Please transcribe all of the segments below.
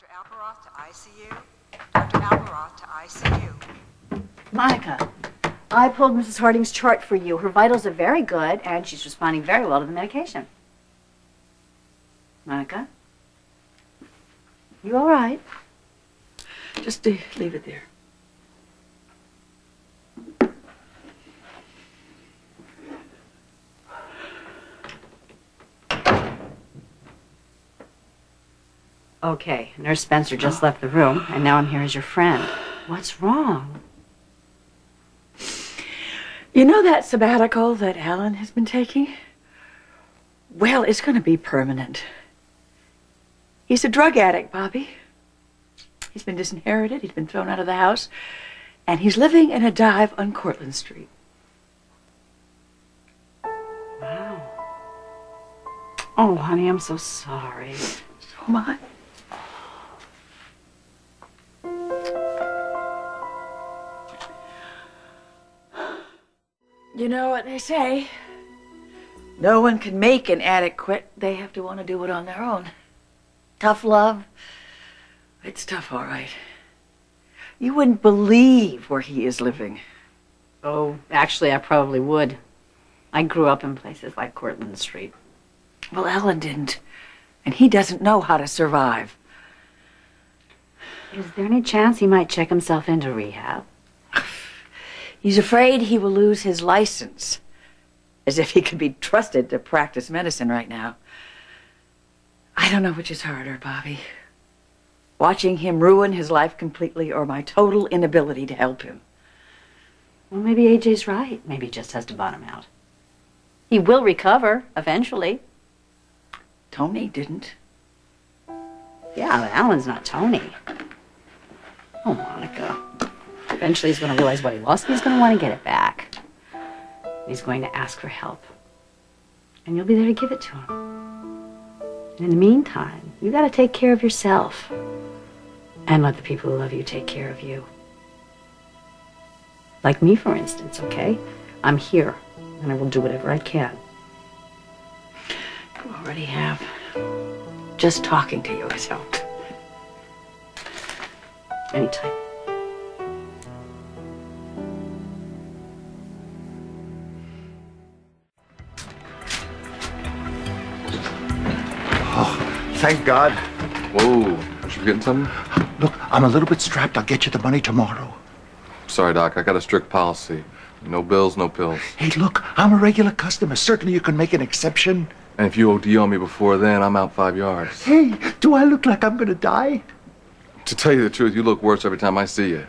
Dr. Albaroth to ICU. Dr. Albaroth to ICU. Monica, I pulled Mrs. Harding's chart for you. Her vitals are very good, and she's responding very well to the medication. Monica? You all right? Just leave it there. Okay, Nurse Spencer just left the room, and now I'm here as your friend. What's wrong? You know that sabbatical that Alan has been taking? Well, it's going to be permanent. He's a drug addict, Bobbie. He's been disinherited, he's been thrown out of the house, and he's living in a dive on Courtland Street. Wow. Oh, honey, I'm so sorry. So am I. You know what they say? No one can make an addict quit. They have to want to do it on their own. Tough love. It's tough, all right. You wouldn't believe where he is living. Oh, actually, I probably would. I grew up in places like Courtland Street. Well, Alan didn't. And he doesn't know how to survive. Is there any chance he might check himself into rehab? He's afraid he will lose his license. As if he could be trusted to practice medicine right now. I don't know which is harder, Bobbie. Watching him ruin his life completely or my total inability to help him. Well, maybe AJ's right. Maybe he just has to bottom out. He will recover, eventually. Tony didn't. Yeah, but Alan's not Tony. Oh, Monica. Eventually he's going to realize what he lost, and he's going to want to get it back. He's going to ask for help. And you'll be there to give it to him. And in the meantime, you got to take care of yourself. And let the people who love you take care of you. Like me, for instance, okay? I'm here, and I will do whatever I can. You already have. Just talking to you has helped. Anytime. Oh, thank God. Whoa, was you getting something? Look, I'm a little bit strapped. I'll get you the money tomorrow. Sorry, Doc, I got a strict policy. No bills, no pills. Hey, look, I'm a regular customer. Certainly you can make an exception. And if you OD on me before then, I'm out 5 yards. Hey, do I look like I'm gonna die? To tell you the truth, you look worse every time I see you.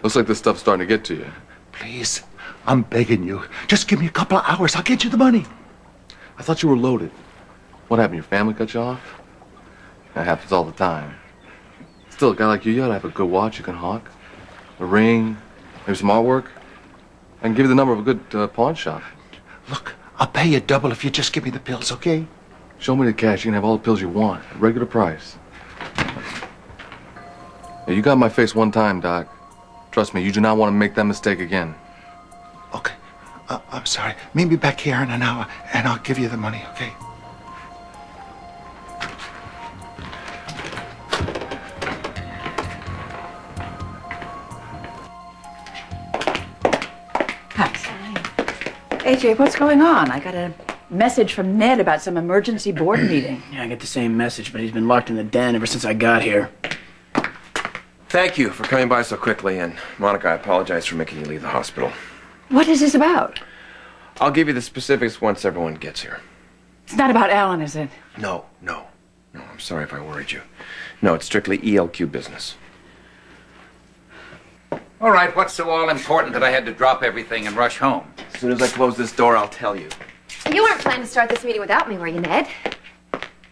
Looks like this stuff's starting to get to you. Please, I'm begging you. Just give me a couple of hours. I'll get you the money. I thought you were loaded. What happened, your family cut you off? That happens all the time. Still, a guy like you ought to have a good watch you can hawk. A ring, maybe some artwork. I can give you the number of a good pawn shop. Look, I'll pay you double if you just give me the pills, okay? Show me the cash, you can have all the pills you want, at regular price. Yeah, you got my face one time, Doc. Trust me, you do not want to make that mistake again. Okay, I'm sorry. Meet me back here in an hour, and I'll give you the money, okay? AJ, what's going on? I got a message from Ned about some emergency board meeting. Yeah, I get the same message, but he's been locked in the den ever since I got here. Thank you for coming by so quickly, and Monica, I apologize for making you leave the hospital. What is this about? I'll give you the specifics once everyone gets here. It's not about Alan, is it? No, I'm sorry if I worried you. No, it's strictly ELQ business. All right, what's so all important that I had to drop everything and rush home? As soon as I close this door, I'll tell you. You weren't planning to start this meeting without me, were you, Ned?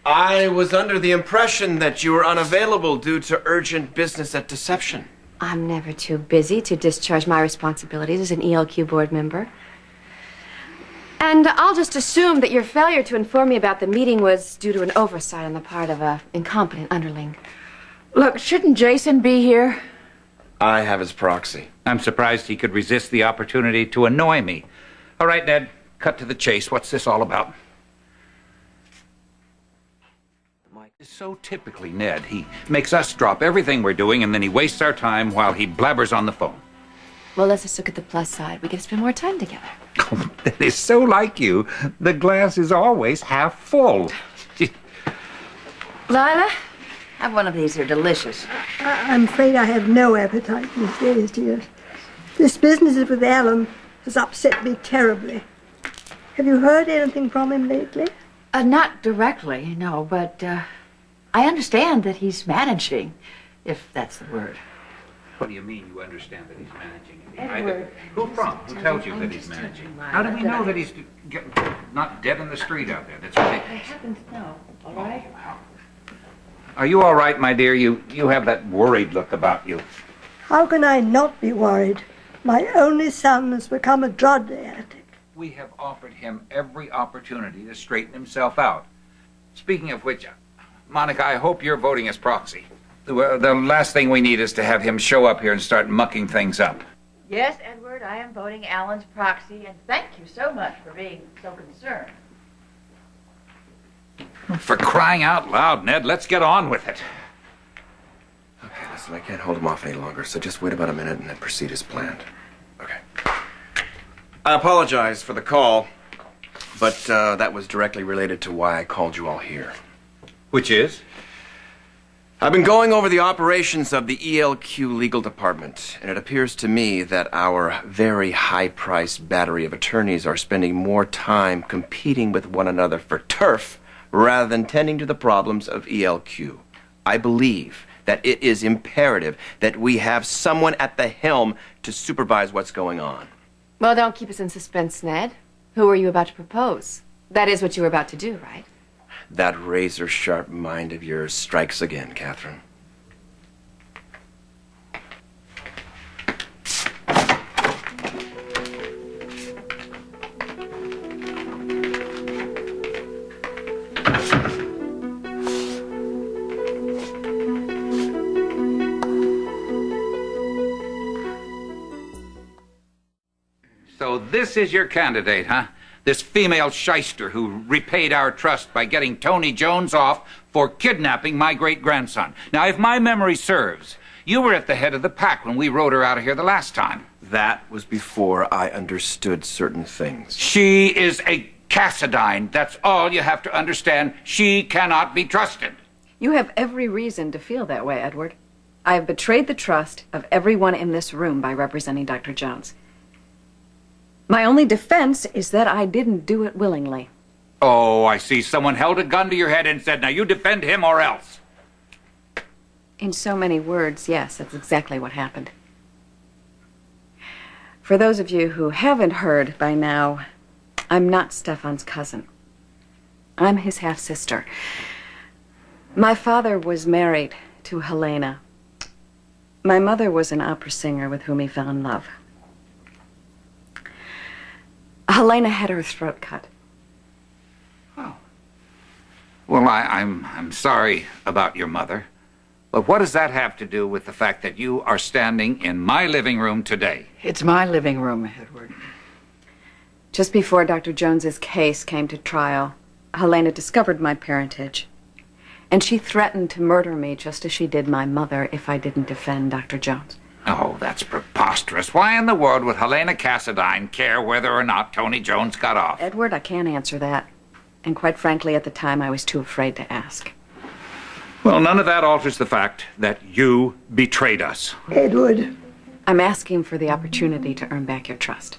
I was under the impression that you were unavailable due to urgent business at Deception. I'm never too busy to discharge my responsibilities as an ELQ board member. And I'll just assume that your failure to inform me about the meeting was due to an oversight on the part of an incompetent underling. Look, shouldn't Jason be here? I have his proxy. I'm surprised he could resist the opportunity to annoy me. All right, Ned, cut to the chase. What's this all about? Mike. It's so typically Ned. He makes us drop everything we're doing, and then he wastes our time while he blabbers on the phone. Well, let's just look at the plus side. We get to spend more time together. Oh, that is so like you. The glass is always half full. Lila, have one of these. They're delicious. I'm afraid I have no appetite these days, dear. This business with Alan has upset me terribly. Have you heard anything from him lately? Not directly, no, but I understand that he's managing, if that's the word. What do you mean you understand that he's managing? Edward, Who from? Who tells you that he's managing? How do we know that he's not dead in the street out there? That's ridiculous. I happen to know, all right? Are you all right, my dear? You have that worried look about you. How can I not be worried? My only son has become a drug addict. We have offered him every opportunity to straighten himself out. Speaking of which, Monica, I hope you're voting as proxy. The last thing we need is to have him show up here and start mucking things up. Yes, Edward, I am voting Alan's proxy, and thank you so much for being so concerned. For crying out loud, Ned, let's get on with it. Okay, listen, I can't hold him off any longer, so just wait about a minute and then proceed as planned. Okay. I apologize for the call, but that was directly related to why I called you all here. Which is? I've been going over the operations of the ELQ legal department, and it appears to me that our very high-priced battery of attorneys are spending more time competing with one another for turf rather than tending to the problems of ELQ. I believe that it is imperative that we have someone at the helm to supervise what's going on. Well, don't keep us in suspense, Ned. Who are you about to propose? That is what you were about to do, right? That razor-sharp mind of yours strikes again, Katherine. So this is your candidate, huh? This female shyster who repaid our trust by getting Tony Jones off for kidnapping my great-grandson. Now, if my memory serves, you were at the head of the pack when we rode her out of here the last time. That was before I understood certain things. She is a Cassadine. That's all you have to understand. She cannot be trusted. You have every reason to feel that way, Edward. I have betrayed the trust of everyone in this room by representing Dr. Jones. My only defense is that I didn't do it willingly. Oh, I see. Someone held a gun to your head and said, now you defend him or else. In so many words, yes, that's exactly what happened. For those of you who haven't heard by now, I'm not Stefan's cousin. I'm his half-sister. My father was married to Helena. My mother was an opera singer with whom he fell in love. Helena had her throat cut. Oh. Well, I'm sorry about your mother. But what does that have to do with the fact that you are standing in my living room today? It's my living room, Edward. Just before Dr. Jones's case came to trial, Helena discovered my parentage. And she threatened to murder me just as she did my mother if I didn't defend Dr. Jones. Oh, that's preposterous. Why in the world would Helena Cassadine care whether or not Tony Jones got off? Edward, I can't answer that. And quite frankly, at the time, I was too afraid to ask. Well, none of that alters the fact that you betrayed us. Edward. I'm asking for the opportunity to earn back your trust.